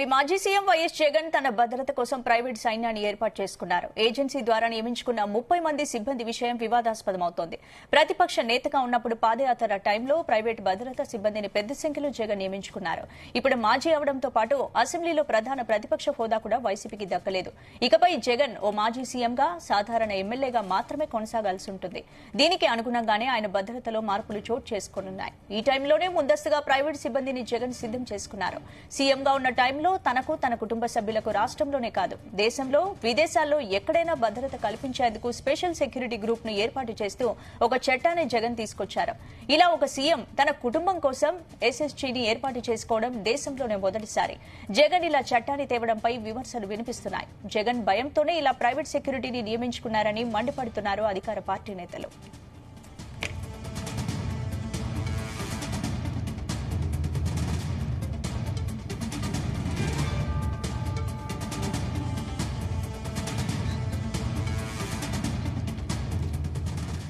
మాజీ CM YS Jagan తన భద్రత కోసం ప్రైవేట్ సైన్యాన్ని ఏర్పాటు చేసుకున్నారు. ఏజెన్సీ ద్వారా నియమించుకున్న 30 మంది సిబ్బంది విషయం వివాదాస్పదమవుతోంది. ప్రతిపక్ష నేతగా ఉన్నప్పుడు పాదయాత్ర టైంలో ప్రైవేట్ భద్రతా సిబ్బందిని పెద్ద సంఖ్యలో జగన్ నియమించుకున్నారు. ఇప్పుడు మాజీ అవడంతో పాటు అసెంబ్లీలో ప్రధాన ప్రతిపక్ష హోదా కూడా వైసీపీకి దక్కలేదు. ఇకపై జగన్ ఓ మాజీ సీఎంగా, సాధారణ ఎమ్మెల్యేగా మాత్రమే కొనసాగాల్సి ఉంటుంది. దీనికి అనుగుణంగానే ఆయన భద్రతలో మార్పులు చోటు చేసుకోనున్నాయి. ఈ టైంలోనే ముందస్తుగా ప్రైవేట్ సిబ్బందిని జగన్ సిద్దం చేసుకున్నారు. సీఎంగా ఉన్న టైంలో తనకు తన కుటుంబ సభ్యులకు రాష్ట్రంలోనే కాదు దేశంలో విదేశాల్లో ఎక్కడైనా భద్రత కల్పించేందుకు స్పెషల్ సెక్యూరిటీ గ్రూప్ ను ఏర్పాటు చేస్తూ ఒక చట్టాన్ని జగన్ తీసుకొచ్చారు. ఇలా ఒక సీఎం తన కుటుంబం కోసం ఎస్ఎస్జీని ఏర్పాటు చేసుకోవడం దేశంలోనే మొదటిసారి. జగన్ ఇలా చట్టాన్ని తేవడంపై విమర్శలు వినిపిస్తున్నాయి. జగన్ భయంతోనే ఇలా ప్రైవేట్ సెక్యూరిటీని నియమించుకున్నారని మండిపడుతున్నారు అధికార పార్టీ నేతలు.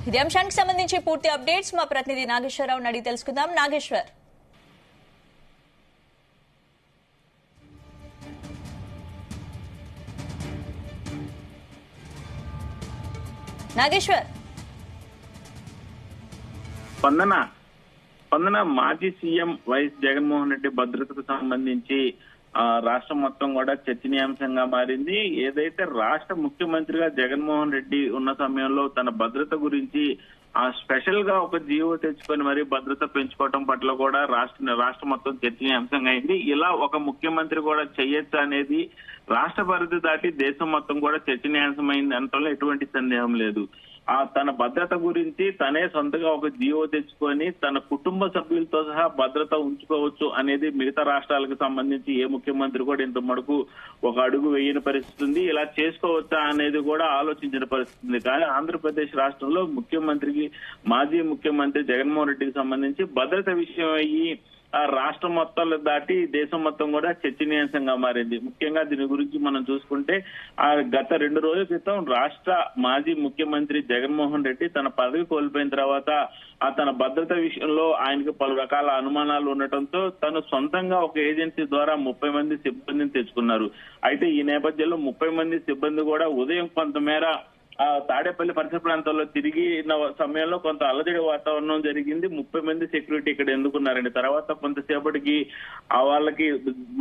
ఇదే అంశానికి సంబంధించి పూర్తి అప్డేట్స్ మా ప్రతినిధి నాగేశ్వరరావు అడిగి తెలుసుకుందాం. నాగేశ్వర్ స్పందన మాజీ సీఎం వైఎస్ జగన్మోహన్ రెడ్డి భద్రతకు సంబంధించి రాష్ట్రం మొత్తం కూడా చర్చనీయాంశంగా మారింది. ఏదైతే రాష్ట్ర ముఖ్యమంత్రిగా జగన్మోహన్ రెడ్డి ఉన్న సమయంలో తన భద్రత గురించి స్పెషల్ గా ఒక జీవో తెచ్చుకొని మరి భద్రత పెంచుకోవడం పట్ల కూడా రాష్ట్రం మొత్తం చర్చనీయాంశంగా అయింది. ఇలా ఒక ముఖ్యమంత్రి కూడా చెయ్యొచ్చు అనేది రాష్ట్ర పరిధి దాటి దేశం మొత్తం కూడా చర్చనీయాంశమైంది అనటంలో ఎటువంటి సందేహం లేదు. తన భద్రత గురించి తనే సొంతగా ఒక జీవో తెచ్చుకొని తన కుటుంబ సభ్యులతో సహా భద్రత ఉంచుకోవచ్చు అనేది మిగతా రాష్ట్రాలకు సంబంధించి ఏ ముఖ్యమంత్రి కూడా ఇంత మటుకు ఒక అడుగు వేయని పరిస్థితి ఉంది. ఇలా చేసుకోవచ్చా అనేది కూడా ఆలోచించిన పరిస్థితి ఉంది. కానీ ఆంధ్రప్రదేశ్ రాష్ట్రంలో మాజీ ముఖ్యమంత్రి జగన్మోహన్ రెడ్డికి సంబంధించి భద్రత విషయం అయ్యి రాష్ట్రం మొత్తాలు దాటి దేశం మొత్తం కూడా చర్చనీయాంశంగా మారింది. ముఖ్యంగా దీని గురించి మనం చూసుకుంటే గత 2 రోజుల క్రితం రాష్ట్ర మాజీ ముఖ్యమంత్రి జగన్మోహన్ రెడ్డి తన పదవి కోల్పోయిన తర్వాత తన భద్రత విషయంలో ఆయనకు పలు రకాల అనుమానాలు ఉండటంతో తను సొంతంగా ఒక ఏజెన్సీ ద్వారా 30 మంది సిబ్బందిని తెచ్చుకున్నారు. అయితే ఈ నేపథ్యంలో 30 మంది సిబ్బంది కూడా ఉదయం కొంతమేర తాడేపల్లి పరిసర ప్రాంతాల్లో తిరిగి సమయంలో కొంత అలజడి వాతావరణం జరిగింది. 30 మంది సెక్యూరిటీ ఇక్కడ ఎందుకున్నారండి. తర్వాత కొంతసేపటికి వాళ్ళకి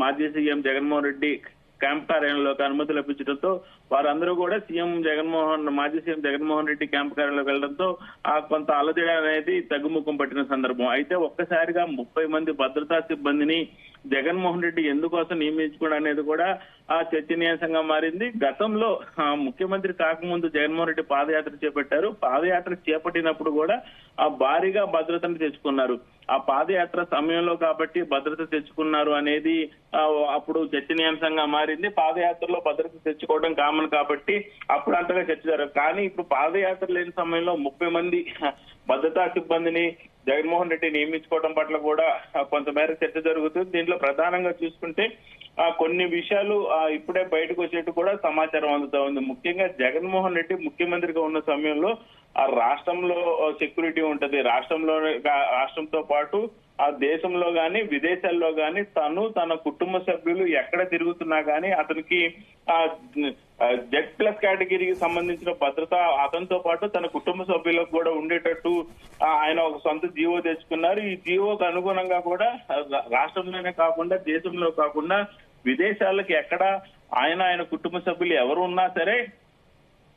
మాజీ సీఎం జగన్మోహన్ రెడ్డి క్యాంప్ కార్యాలయంలోకి అనుమతి లభించడంతో వారందరూ కూడా మాజీ సీఎం జగన్మోహన్ రెడ్డి క్యాంప్ కార్యాలయంలోకి వెళ్లడంతో కొంత అలజడి అనేది తగ్గుముఖం పట్టిన సందర్భం. అయితే ఒక్కసారిగా 30 మంది భద్రతా సిబ్బందిని జగన్మోహన్ రెడ్డి ఎందుకోసం నియమించుకోవడం అనేది కూడా చర్చనీయాంశంగా మారింది. గతంలో ముఖ్యమంత్రి కాకముందు జగన్మోహన్ రెడ్డి పాదయాత్ర చేపట్టారు. పాదయాత్ర చేపట్టినప్పుడు కూడా భారీగా భద్రతను తెచ్చుకున్నారు. ఆ పాదయాత్ర సమయంలో కాబట్టి భద్రత తెచ్చుకున్నారు అనేది అప్పుడు చర్చనీయాంశంగా మారింది. పాదయాత్రలో భద్రత తెచ్చుకోవడం కామన్ కాబట్టి అప్పుడు అంతగా చర్చ జరగదు. కానీ ఇప్పుడు పాదయాత్ర లేని సమయంలో 30 మంది భద్రతా సిబ్బందిని జగన్మోహన్ రెడ్డి నియమించుకోవడం పట్ల కూడా కొంతమేర చర్చ జరుగుతుంది. దీంట్లో ప్రధానంగా చూసుకుంటే కొన్ని విషయాలు ఇప్పుడే బయటకు వచ్చేట్టు కూడా సమాచారం అందుతా ఉంది. ముఖ్యంగా జగన్మోహన్ రెడ్డి ముఖ్యమంత్రిగా ఉన్న సమయంలో రాష్ట్రంలో సెక్యూరిటీ ఉంటది. రాష్ట్రంతో పాటు దేశంలో గాని విదేశాల్లో గాని తన కుటుంబ సభ్యులు ఎక్కడ తిరుగుతున్నా గానీ అతనికి Z+ కేటగిరీకి సంబంధించిన భద్రత అతనితో పాటు తన కుటుంబ సభ్యులకు కూడా ఉండేటట్టు ఆయన ఒక సొంత జీవో తెచ్చుకున్నారు. ఈ జీవోకు అనుగుణంగా కూడా రాష్ట్రంలోనే కాకుండా దేశంలో కాకుండా విదేశాలకు ఎక్కడ ఆయన కుటుంబ సభ్యులు ఎవరు ఉన్నా సరే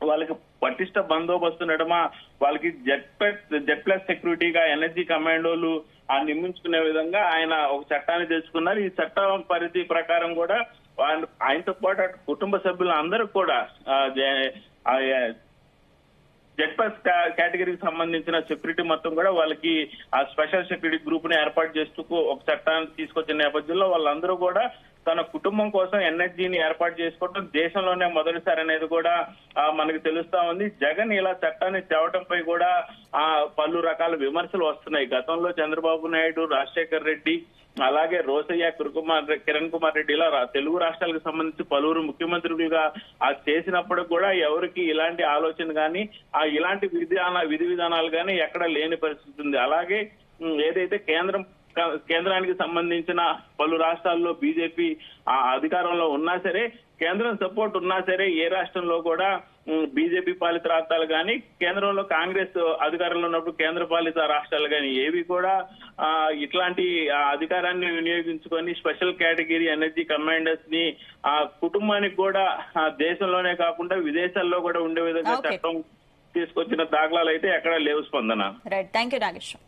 వాళ్ళకి పటిష్ట బందోబస్తు నడమ వాళ్ళకి Z+ సెక్యూరిటీగా ఎనర్జీ కమాండోలు నియమించుకునే విధంగా ఆయన ఒక చట్టాన్ని తెచ్చుకున్నారు. ఈ చట్టం పరిధి ప్రకారం కూడా ఆయనతో పాటు కుటుంబ సభ్యులు అందరూ కూడా Z+ కేటగిరీకి సంబంధించిన సెక్యూరిటీ మొత్తం కూడా వాళ్ళకి స్పెషల్ సెక్యూరిటీ గ్రూప్ ని ఏర్పాటు చేస్తూ ఒక చట్టాన్ని తీసుకొచ్చిన నేపథ్యంలో వాళ్ళందరూ కూడా తన కుటుంబం కోసం ఎన్ఎస్జీని ఏర్పాటు చేసుకోవడం దేశంలోనే మొదటిసారి అనేది కూడా మనకు తెలుస్తా ఉంది. జగన్ ఇలా చట్టాన్ని తేవడంపై కూడా పలు రకాల విమర్శలు వస్తున్నాయి. గతంలో చంద్రబాబు నాయుడు, రాజశేఖర్ రెడ్డి, అలాగే రోసయ్య, కిరణ్ కుమార్ రెడ్డి ఇలా తెలుగు రాష్ట్రాలకు సంబంధించి పలువురు ముఖ్యమంత్రులుగా చేసినప్పుడు కూడా ఎవరికి ఇలాంటి ఆలోచన గాని ఇలాంటి విధి విధానాలు గాని ఎక్కడ లేని పరిస్థితి ఉంది. అలాగే ఏదైతే కేంద్రం కేంద్రానికి సంబంధించిన పలు రాష్ట్రాల్లో బీజేపీ అధికారంలో ఉన్నా సరే, కేంద్రం సపోర్ట్ ఉన్నా సరే, ఏ రాష్ట్రంలో కూడా బీజేపీ పాలిత రాష్ట్రాలు కానీ, కేంద్రంలో కాంగ్రెస్ అధికారంలో ఉన్నప్పుడు కేంద్ర పాలిత రాష్ట్రాలు కానీ ఏవి కూడా ఇట్లాంటి అధికారాన్ని వినియోగించుకొని స్పెషల్ కేటగిరీ ఎనర్జీ కమాండర్స్ ని కుటుంబానికి కూడా దేశంలోనే కాకుండా విదేశాల్లో కూడా ఉండే విధంగా చట్టం తీసుకొచ్చిన దాఖలాలు అయితే ఎక్కడా లేవు స్పందన. Right, thank you Nageswaram.